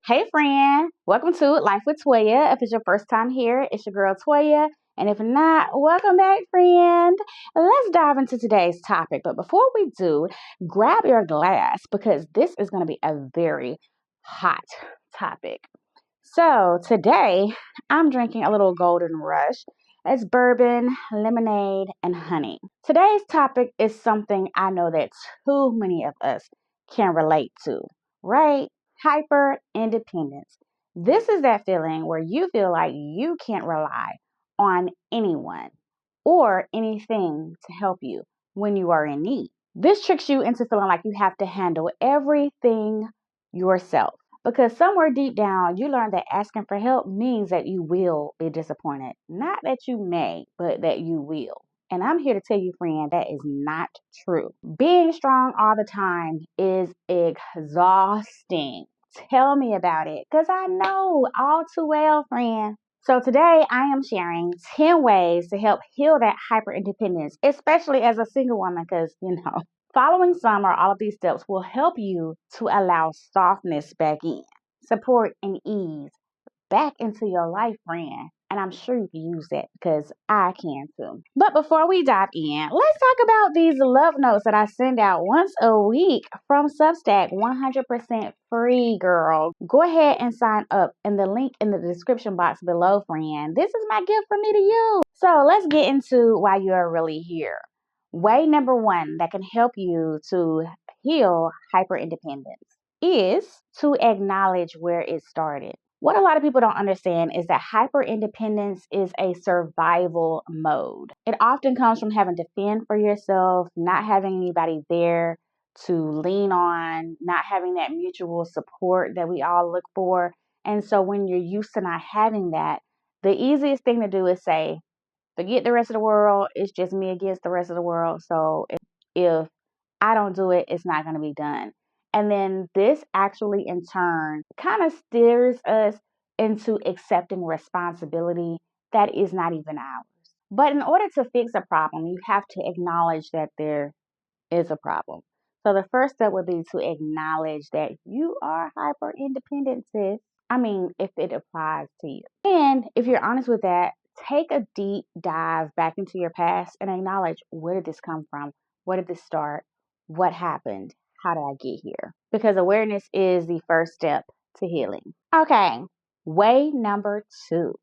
Hey friend, welcome to Life with Toya. If it's your first time here, it's your girl Toya. And if not, welcome back, friend. Let's dive into today's topic. But before we do, grab your glass because this is going to be a very hot topic. So today, I'm drinking a little Golden Rush. It's bourbon, lemonade, and honey. Today's topic is something I know that too many of us can relate to, right? Hyper independence. This is that feeling where you feel like you can't rely on anyone or anything to help you when you are in need. This tricks you into feeling like you have to handle everything yourself. Because somewhere deep down, you learn that asking for help means that you will be disappointed. Not that you may, but that you will. And I'm here to tell you, friend, that is not true. Being strong all the time is exhausting. Tell me about it, because I know all too well, friend. So today I am sharing 10 ways to help heal that hyper independence, especially as a single woman, because, following some or all of these steps will help you to allow softness back in, support and ease back into your life, friend. And I'm sure you can use that because I can too. But before we dive in, let's talk about these love notes that I send out once a week from Substack, 100% free, girl. Go ahead and sign up in the link in the description box below, friend. This is my gift from me to you. So let's get into why you're really here. Way number one that can help you to heal hyper independence is to acknowledge where it started. What a lot of people don't understand is that hyper independence is a survival mode. It often comes from having to fend for yourself, not having anybody there to lean on, not having that mutual support that we all look for. And so when you're used to not having that, the easiest thing to do is say, forget the rest of the world. It's just me against the rest of the world. So if I don't do it, it's not going to be done. And then this actually in turn kind of steers us into accepting responsibility that is not even ours. But in order to fix a problem, you have to acknowledge that there is a problem. So the first step would be to acknowledge that you are hyper independent, sis. I mean, if it applies to you. And if you're honest with that, take a deep dive back into your past and acknowledge, where did this come from? Where did this start? What happened? How did I get here? Because awareness is the first step to healing. Okay, way number two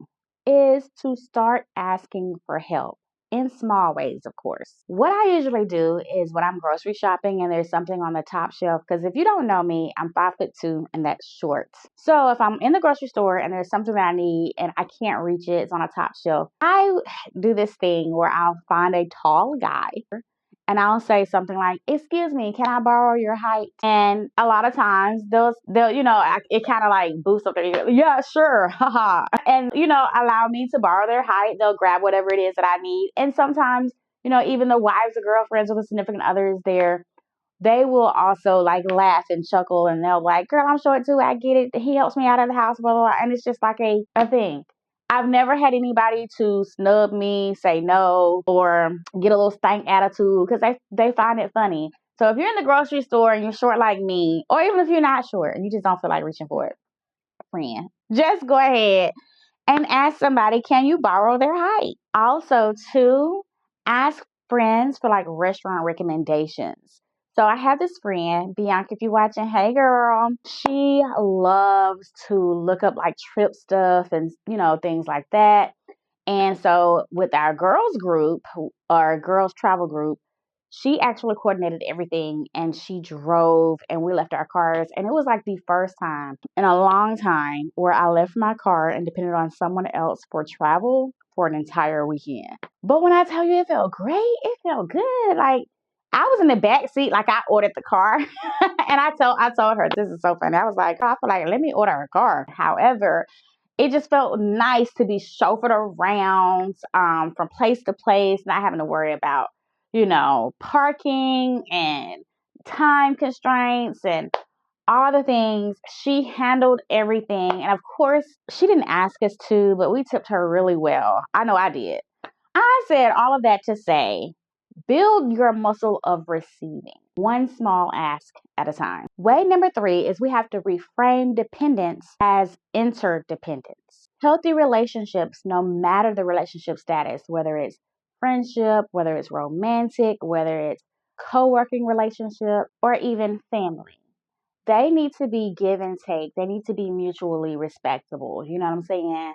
is to start asking for help. In small ways, of course. What I usually do is when I'm grocery shopping and there's something on the top shelf, because if you don't know me, I'm 5'2" and that's short. So if I'm in the grocery store and there's something that I need and I can't reach it, it's on a top shelf, I do this thing where I'll find a tall guy and I'll say something like, "Excuse me, can I borrow your height?" And a lot of times they'll it kind of like boosts up their ego. Yeah, sure, haha. And allow me to borrow their height. They'll grab whatever it is that I need. And sometimes, even the wives or girlfriends or the significant others there, they will also like laugh and chuckle and they'll like, "Girl, I'm short too. I get it. He helps me out of the house, blah, blah, blah." And it's just like a thing. I've never had anybody to snub me, say no, or get a little stank attitude because they find it funny. So if you're in the grocery store and you're short like me, or even if you're not short and you just don't feel like reaching for it, friend, just go ahead and ask somebody, can you borrow their height? Also, too, ask friends for like restaurant recommendations. So I have this friend, Bianca, if you're watching, hey girl, she loves to look up like trip stuff and, things like that. And so with our girls group, our girls travel group, she actually coordinated everything and she drove and we left our cars. And it was like the first time in a long time where I left my car and depended on someone else for travel for an entire weekend. But when I tell you it felt great, it felt good. Like I was in the back seat, like I ordered the car. And I told her, this is so funny. I was like, I feel like, let me order a car. However, it just felt nice to be chauffeured around from place to place, not having to worry about, parking and time constraints and all the things. She handled everything. And of course, she didn't ask us to, but we tipped her really well. I know I did. I said all of that to say, build your muscle of receiving. one small ask at a time. Way number 3 is we have to reframe dependence as interdependence. Healthy relationships, no matter the relationship status, whether it's friendship, whether it's romantic, whether it's co-working relationship, or even family, they need to be give and take. They need to be mutually respectable. You know what I'm saying?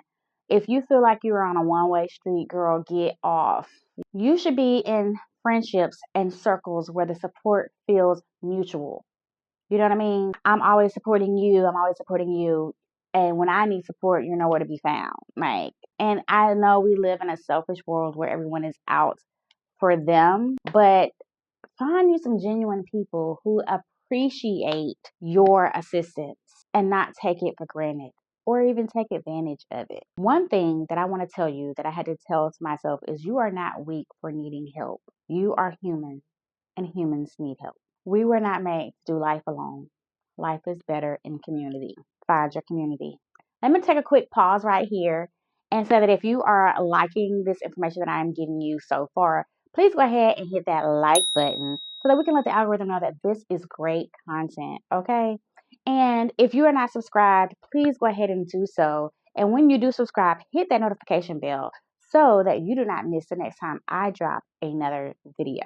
If you feel like you're on a one-way street, girl, get off. You should be in friendships and circles where the support feels mutual. You know what I mean? I'm always supporting you. I'm always supporting you. And when I need support, you're nowhere to be found. And I know we live in a selfish world where everyone is out for them, but find you some genuine people who appreciate your assistance and not take it for granted or even take advantage of it. One thing that I want to tell you that I had to tell to myself is you are not weak for needing help. You are human and humans need help. We were not made to do life alone. Life is better in community. Find your community. Let me take a quick pause right here and say that if you are liking this information that I'm giving you so far, please go ahead and hit that like button so that we can let the algorithm know that this is great content, okay? And if you are not subscribed, please go ahead and do so. And when you do subscribe, hit that notification bell so that you do not miss the next time I drop another video.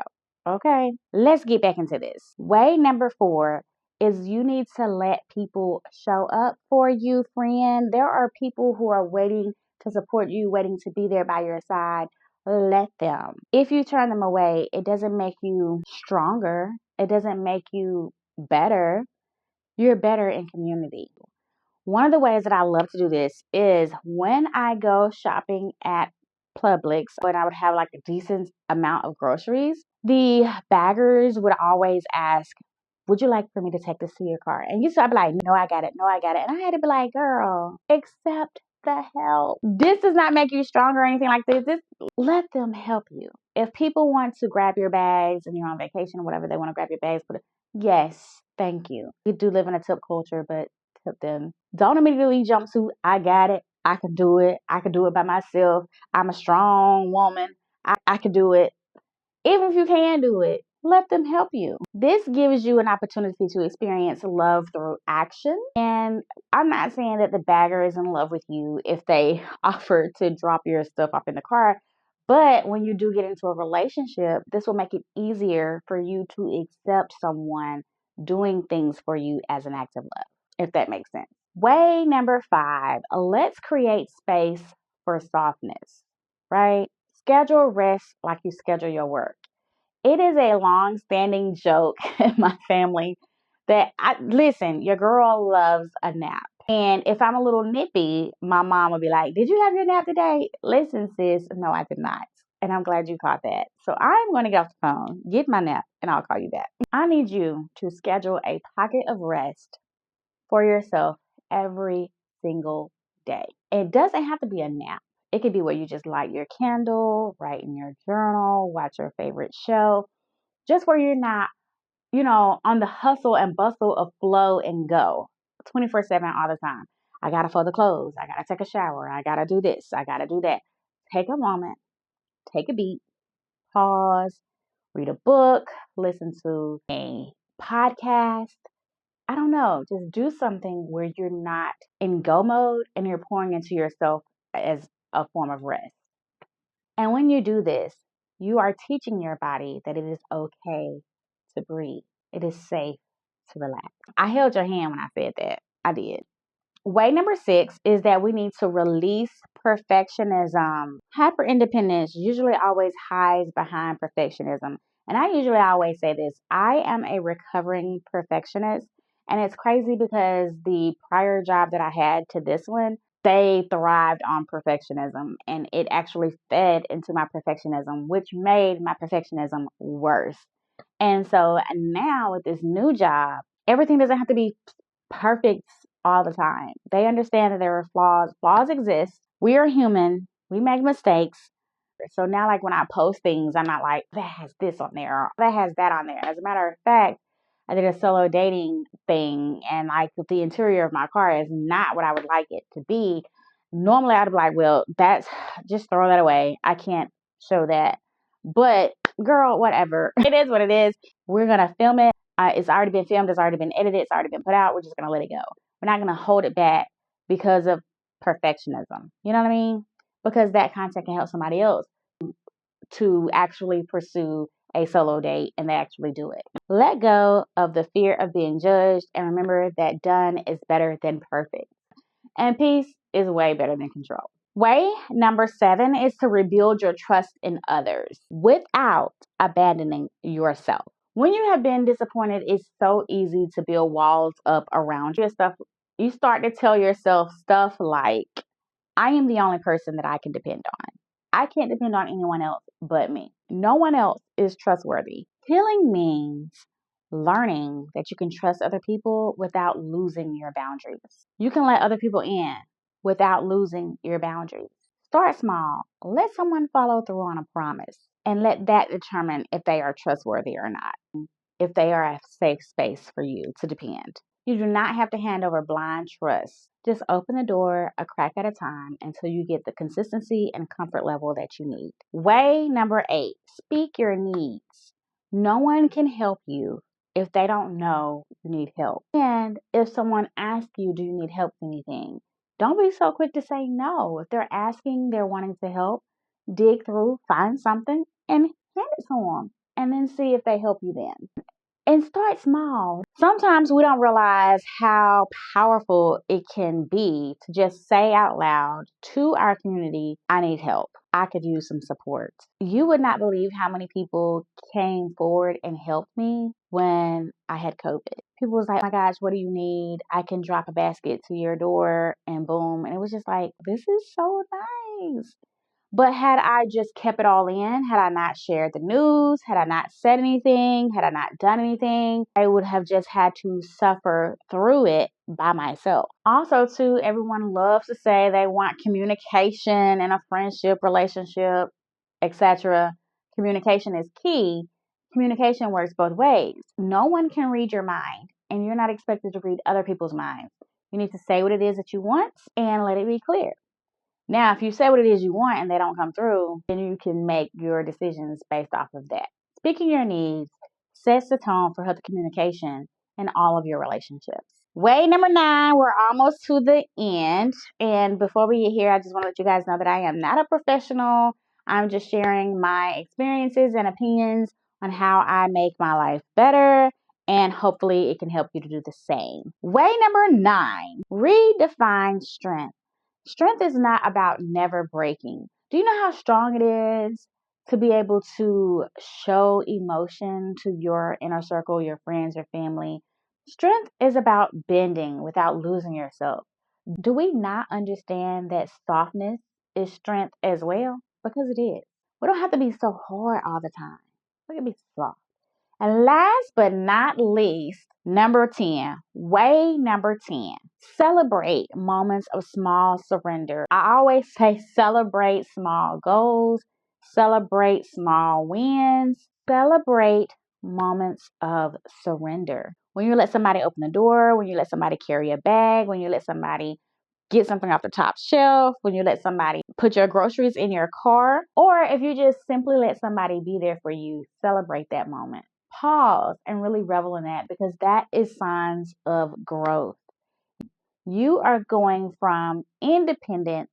Okay, let's get back into this. Way number 4 is you need to let people show up for you, friend. There are people who are waiting to support you, waiting to be there by your side. Let them. If you turn them away, it doesn't make you stronger. It doesn't make you better. You're better in community. One of the ways that I love to do this is when I go shopping at Publix, when I would have like a decent amount of groceries, the baggers would always ask, would you like for me to take this to your car? And you start be like, no, I got it. No, I got it. And I had to be like, girl, accept the help. This does not make you stronger or anything like this. This let them help you. If people want to grab your bags and you're on vacation or whatever, they want to grab your bags, but yes, thank you. We do live in a tip culture, but tip them. Don't immediately jump to, I got it. I can do it. I can do it by myself. I'm a strong woman. I can do it. Even if you can do it, let them help you. This gives you an opportunity to experience love through action. And I'm not saying that the bagger is in love with you if they offer to drop your stuff off in the car. But when you do get into a relationship, this will make it easier for you to accept someone doing things for you as an act of love, if that makes sense. Way number 5, let's create space for softness, right? Schedule rest like you schedule your work. It is a long-standing joke in my family that listen, your girl loves a nap. And if I'm a little nippy, my mom will be like, did you have your nap today? Listen, sis, no, I did not. And I'm glad you caught that. So I'm going to get off the phone, get my nap, and I'll call you back. I need you to schedule a pocket of rest for yourself every single day. It doesn't have to be a nap. It could be where you just light your candle, write in your journal, watch your favorite show, just where you're not, on the hustle and bustle of flow and go 24/7 all the time. I got to fold the clothes. I got to take a shower. I got to do this. I got to do that. Take a moment, take a beat, pause, read a book, listen to a podcast. I don't know, just do something where you're not in go mode and you're pouring into yourself as a form of rest. And when you do this, you are teaching your body that it is okay to breathe. It is safe to relax. I held your hand when I said that. I did. Way number 6 is that we need to release perfectionism. Hyper independence usually always hides behind perfectionism. And I usually always say this, I am a recovering perfectionist. And it's crazy because the prior job that I had to this one, they thrived on perfectionism. And it actually fed into my perfectionism, which made my perfectionism worse. And so now with this new job, everything doesn't have to be perfect all the time. They understand that there are flaws. Flaws exist. We are human. We make mistakes. So now, like when I post things, I'm not like, that has this on there, or that has that on there. As a matter of fact, I did a solo dating thing, and like the interior of my car is not what I would like it to be. Normally, I'd be like, well, that's just throw that away. I can't show that. But girl, whatever. It is what it is. We're going to film it. It's already been filmed. It's already been edited. It's already been put out. We're just going to let it go. We're not going to hold it back because of perfectionism. You know what I mean? Because that content can help somebody else to actually pursue a solo date and they actually do it. Let go of the fear of being judged and remember that done is better than perfect. And peace is way better than control. Way number 7 is to rebuild your trust in others without abandoning yourself. When you have been disappointed, it's so easy to build walls up around your stuff. You start to tell yourself stuff like, I am the only person that I can depend on. I can't depend on anyone else but me. No one else is trustworthy. Healing means learning that you can trust other people without losing your boundaries. You can let other people in without losing your boundaries. Start small. Let someone follow through on a promise and let that determine if they are trustworthy or not, if they are a safe space for you to depend. You do not have to hand over blind trust. Just open the door a crack at a time until you get the consistency and comfort level that you need. Way number 8, speak your needs. No one can help you if they don't know you need help. And if someone asks you, do you need help with anything? Don't be so quick to say no. If they're asking, they're wanting to help, dig through, find something, and hand it to them. And then see if they help you then. And start small. Sometimes we don't realize how powerful it can be to just say out loud to our community, I need help. I could use some support. You would not believe how many people came forward and helped me when I had COVID. People was like, oh my gosh, what do you need? I can drop a basket to your door and boom. And it was just like, this is so nice. But had I just kept it all in, had I not shared the news, had I not said anything, had I not done anything, I would have just had to suffer through it by myself. Also, too, everyone loves to say they want communication in a friendship, relationship, etc. Communication is key. Communication works both ways. No one can read your mind, and you're not expected to read other people's minds. You need to say what it is that you want and let it be clear. Now, if you say what it is you want and they don't come through, then you can make your decisions based off of that. Speaking your needs sets the tone for healthy communication in all of your relationships. Way number 9, we're almost to the end. And before we get here, I just want to let you guys know that I am not a professional. I'm just sharing my experiences and opinions on how I make my life better. And hopefully it can help you to do the same. Way number 9, redefine strength. Strength is not about never breaking. Do you know how strong it is to be able to show emotion to your inner circle, your friends, your family? Strength is about bending without losing yourself. Do we not understand that softness is strength as well? Because it is. We don't have to be so hard all the time. We can be soft. And last but not least, number 10, way number 10, celebrate moments of small surrender. I always say celebrate small goals, celebrate small wins, celebrate moments of surrender. When you let somebody open the door, when you let somebody carry a bag, when you let somebody get something off the top shelf, when you let somebody put your groceries in your car, or if you just simply let somebody be there for you, celebrate that moment. Pause and really revel in that because that is signs of growth. You are going from independent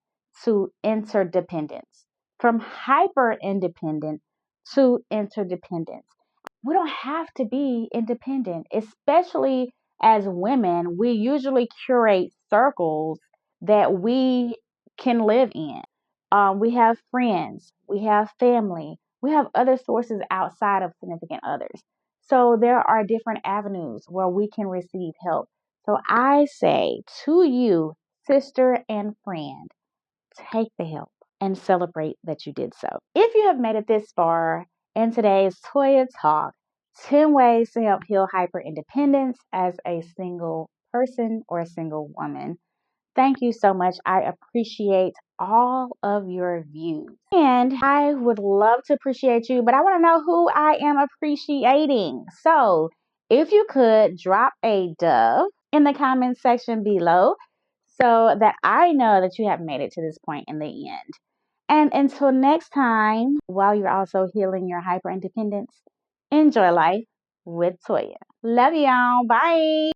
to interdependence, from hyper independent to interdependence. We don't have to be independent, especially as women. We usually curate circles that we can live in. We have friends, we have family, we have other sources outside of significant others. So there are different avenues where we can receive help. So I say to you, sister and friend, take the help and celebrate that you did so. If you have made it this far in today's Toya Talk, 10 ways to help heal hyper independence as a single person or a single woman. Thank you so much. I appreciate all of your views. And I would love to appreciate you, but I want to know who I am appreciating. So if you could drop a dove in the comment section below so that I know that you have made it to this point in the end. And until next time, while you're also healing your hyper independence, enjoy life with Toya. Love y'all. Bye.